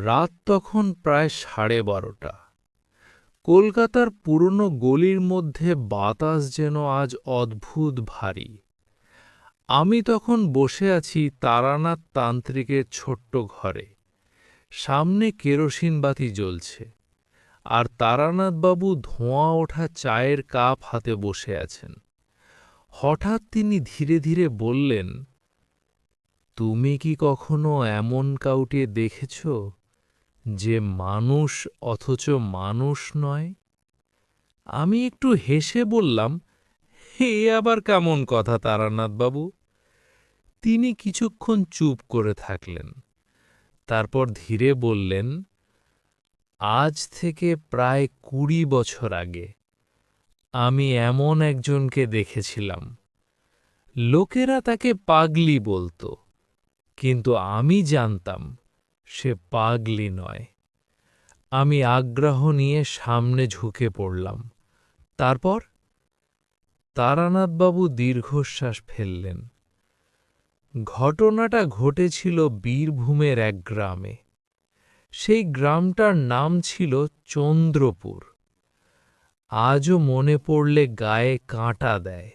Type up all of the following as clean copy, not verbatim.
রাত তখন প্রায় 12:30। কলকাতার পুরনো গলির মধ্যে বাতাস যেন আজ অদ্ভুত ভারী। আমি তখন বসে আছি তারানাথ তান্ত্রিকের ছোট্ট ঘরে। সামনে কেরোসিন বাতি জ্বলছে, আর তারানাথবাবু ধোঁয়া ওঠা চায়ের কাপ হাতে বসে আছেন। হঠাৎ তিনি ধীরে ধীরে বললেন, তুমি কি কখনো এমন কাউকে দেখেছ যে মানুষ অথচ মানুষ নয়? আমি একটু হেসে বললাম, এ আবার কেমন কথা তারানাথবাবু? তিনি কিছুক্ষণ চুপ করে থাকলেন। তারপর ধীরে বললেন, আজ থেকে প্রায় 20 বছর আগে আমি এমন একজনকে দেখেছিলাম। লোকেরা তাকে পাগলি বলতো, কিন্তু আমি জানতাম সে পাগলি নয়। আমি আগ্রহ নিয়ে সামনে ঝুঁকে পড়লাম। তারপর তারানাথবাবু দীর্ঘশ্বাস ফেললেন। ঘটনাটা ঘটেছিল বীরভূমের এক গ্রামে। সেই গ্রামটার নাম ছিল চন্দ্রপুর। আজও মনে পড়লে গায়ে কাঁটা দেয়।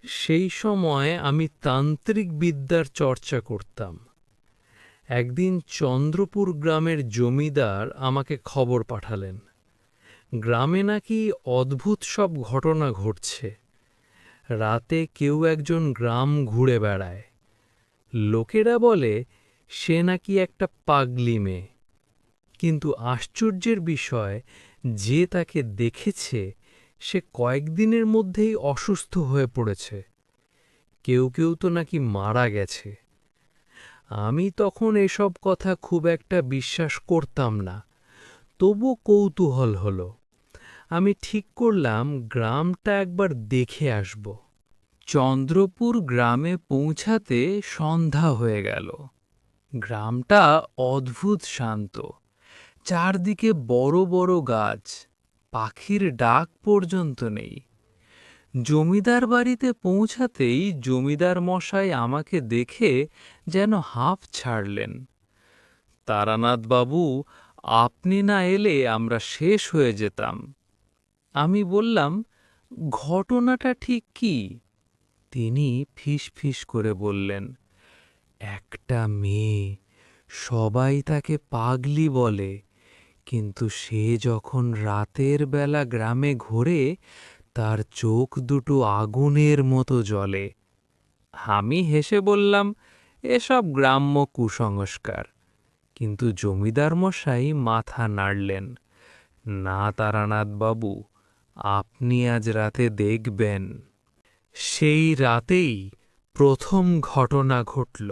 সেই সময় আমি তান্ত্রিক বিদ্যার চর্চা করতাম। একদিন চন্দ্রপুর গ্রামের জমিদার আমাকে খবর পাঠালেন, গ্রামে নাকি অদ্ভুত সব ঘটনা ঘটছে। রাতে কেউ একজন গ্রাম ঘুরে বেড়ায়। লোকেরা বলে সে নাকি একটা পাগলি মেয়ে। কিন্তু আশ্চর্যের বিষয়, যে তাকে দেখেছে সে কয়েকদিনের মধ্যেই অসুস্থ হয়ে পড়েছে। কেউ কেউ তো নাকি মারা গেছে। আমি তখন এসব কথা খুব একটা বিশ্বাস করতাম না, তবু কৌতূহল হল। আমি ঠিক করলাম গ্রামটা একবার দেখে আসব। চন্দ্রপুর গ্রামে পৌঁছাতে সন্ধ্যা হয়ে গেল। গ্রামটা অদ্ভুত শান্ত। চারদিকে বড় বড় গাছ, পাখির ডাক পর্যন্ত নেই। জমিদার বাড়িতে পৌঁছাতেই জমিদার মশাই আমাকে দেখে যেন হাঁফ ছাড়লেন। তারানাথবাবু, আপনি না এলে আমরা শেষ হয়ে যেতাম। আমি বললাম, ঘটনাটা ঠিক কি? তিনি ফিস ফিস করে বললেন, একটা মেয়ে, সবাই তাকে পাগলি বলে, কিন্তু সে যখন রাতের বেলা গ্রামে ঘোরে তার চোখ দুটো আগুনের মতো জ্বলে। আমি হেসে বললাম, এসব গ্রাম্য কুসংস্কার। কিন্তু জমিদার মশাই মাথা নাড়লেন। না তারানাথবাবু, আপনি আজ রাতে দেখবেন। সেই রাতেই প্রথম ঘটনা ঘটল।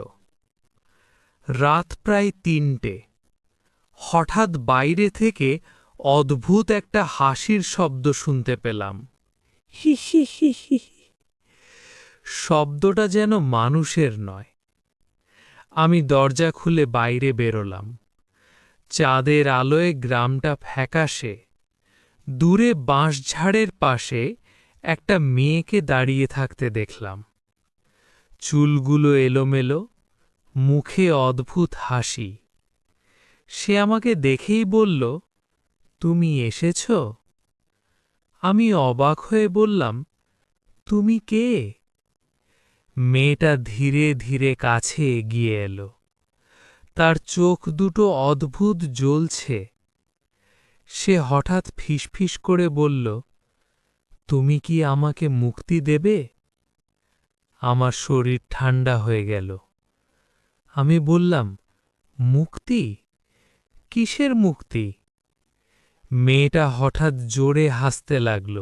রাত প্রায় 3টে। হঠাৎ বাইরে থেকে অদ্ভুত একটা হাসির শব্দ শুনতে পেলাম। হি হি হি হি হি। শব্দটা যেন মানুষের নয়। আমি দরজা খুলে বাইরে বেরোলাম। চাঁদের আলোয় গ্রামটা ফ্যাকাশে। দূরে বাঁশঝাড়ের পাশে একটা মেয়েকে দাঁড়িয়ে থাকতে দেখলাম। চুলগুলো এলোমেলো, মুখে অদ্ভুত হাসি। সে আমাকে দেখেই বলল, তুমি এসেছ? আমি অবাক হয়ে বললাম, তুমি কে? মেয়েটা ধীরে ধীরে কাছে এগিয়ে এলো। তার চোখ দুটো অদ্ভুত জ্বলছে। সে হঠাৎ ফিসফিস করে বলল, তুমি কি আমাকে মুক্তি দেবে? আমার শরীর ঠান্ডা হয়ে গেল। আমি বললাম, মুক্তি? কিসের মুক্তি? মেয়েটা হঠাৎ জোরে হাসতে লাগল।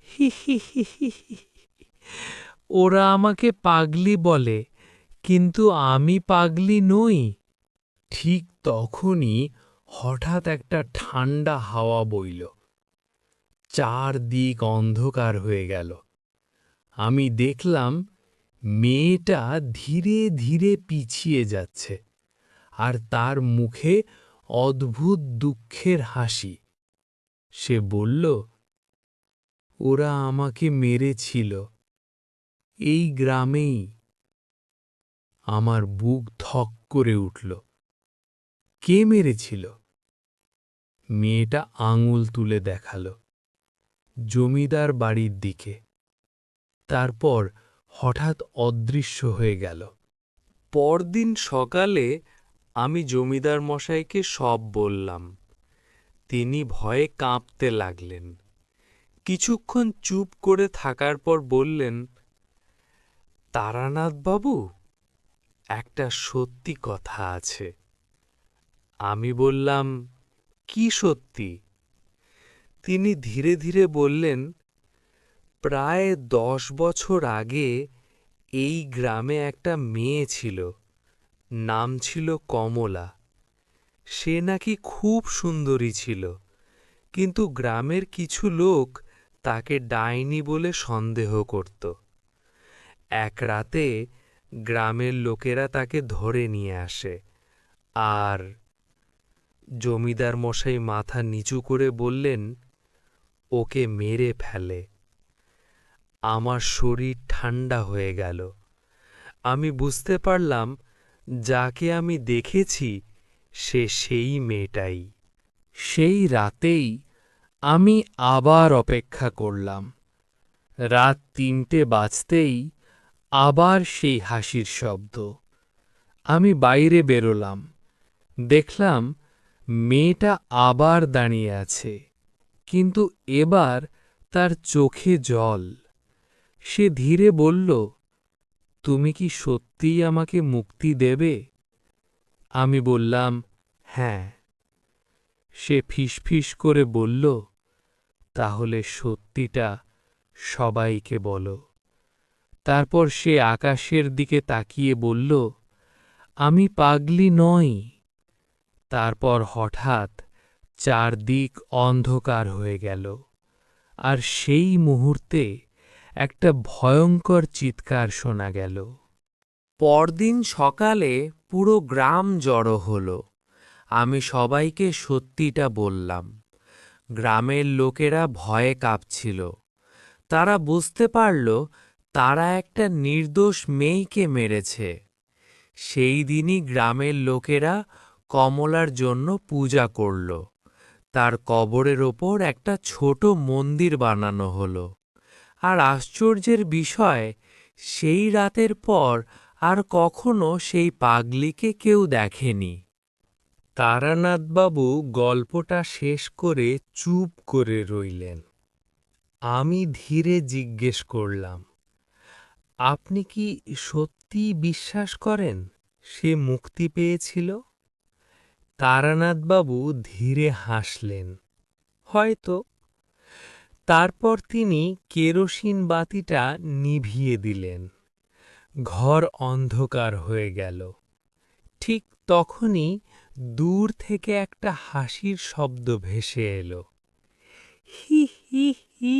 হি হি হি হি হি। ওরা আমাকে পাগলি বলে, কিন্তু আমি পাগলি নই। ঠিক তখনই হঠাৎ একটা ঠান্ডা হাওয়া বইল। চারদিক অন্ধকার হয়ে গেল। আমি দেখলাম মেয়েটা ধীরে ধীরে পিছিয়ে যাচ্ছে, আর তার মুখে অদ্ভুত দুঃখের হাসি। সে বলল, ওরা আমাকে মেরেছিল, এই গ্রামেই। আমার বুক ধক করে উঠল। কে মেরেছিল? মেয়েটা আঙুল তুলে দেখালো জমিদার বাড়ির দিকে। তারপর হঠাৎ অদৃশ্য হয়ে গেল। পরদিন সকালে আমি জমিদার মশাইকে সব বললাম। তিনি ভয়ে কাঁপতে লাগলেন। কিছুক্ষণ চুপ করে থাকার পর বললেন, তারানাথ বাবু, একটা সত্যি কথা আছে। আমি বললাম, কি সত্যি? তিনি ধীরে ধীরে বললেন, প্রায় 10 বছর আগে এই গ্রামে একটা মেয়ে ছিল, নাম ছিল কমলা। সে নাকি খুব সুন্দরী ছিল, কিন্তু গ্রামের কিছু লোক তাকে ডাইনি বলে সন্দেহ করত। এক রাতে গ্রামের লোকেরা তাকে ধরে নিয়ে আসে, আর জমিদার মশাই মাথা নিচু করে বললেন, ওকে মেরে ফেলে। আমার শরীর ঠান্ডা হয়ে গেল। আমি বুঝতে পারলাম, যাকে আমি দেখেছি সে সেই মেয়েটাই। সেই রাতেই আমি আবার অপেক্ষা করলাম। রাত 3টে বাজতেই আবার সেই হাসির শব্দ। আমি বাইরে বেরোলাম। দেখলাম মেয়েটা আবার দাঁড়িয়ে আছে, কিন্তু এবার তার চোখে জল। সে ধীরে বলল, তুমি কি সত্যিই আমাকে মুক্তি দেবে? আমি বললাম, হ্যাঁ। সে ফিসফিস করে বলল, তাহলে সত্যিটা সবাইকে বলো। তারপর সে আকাশের দিকে তাকিয়ে বলল, আমি পাগলি নই। তারপর হঠাৎ চারদিক অন্ধকার হয়ে গেল, আর সেই মুহূর্তে একটা ভয়ঙ্কর চিৎকার শোনা গেল। পরদিন সকালে পুরো গ্রাম জড়ো হলো। আমি সবাইকে সত্যিটা বললাম। গ্রামের লোকেরা ভয়ে কাঁপছিল। তারা বুঝতে পারল তারা একটা নির্দোষ মেয়েকে মেরেছে। সেই দিনই গ্রামের লোকেরা কমলার জন্য পূজা করল। তার কবরের ওপর একটা ছোট মন্দির বানানো হলো। আর আশ্চর্যের বিষয়, সেই রাতের পর আর কখনো সেই পাগলিকে কেউ দেখেনি। তারানাথবাবু গল্পটা শেষ করে চুপ করে রইলেন। আমি ধীরে জিজ্ঞেস করলাম, আপনি কি সত্যিই বিশ্বাস করেন সে মুক্তি পেয়েছিল? তারানাথবাবু ধীরে হাসলেন, হয়তো। তারপর তিনি কেরোসিন বাতিটা নিভিয়ে দিলেন। ঘর অন্ধকার হয়ে গেল। ঠিক তখনই দূর থেকে একটা হাসির শব্দ ভেসে এলো, হি হি হি।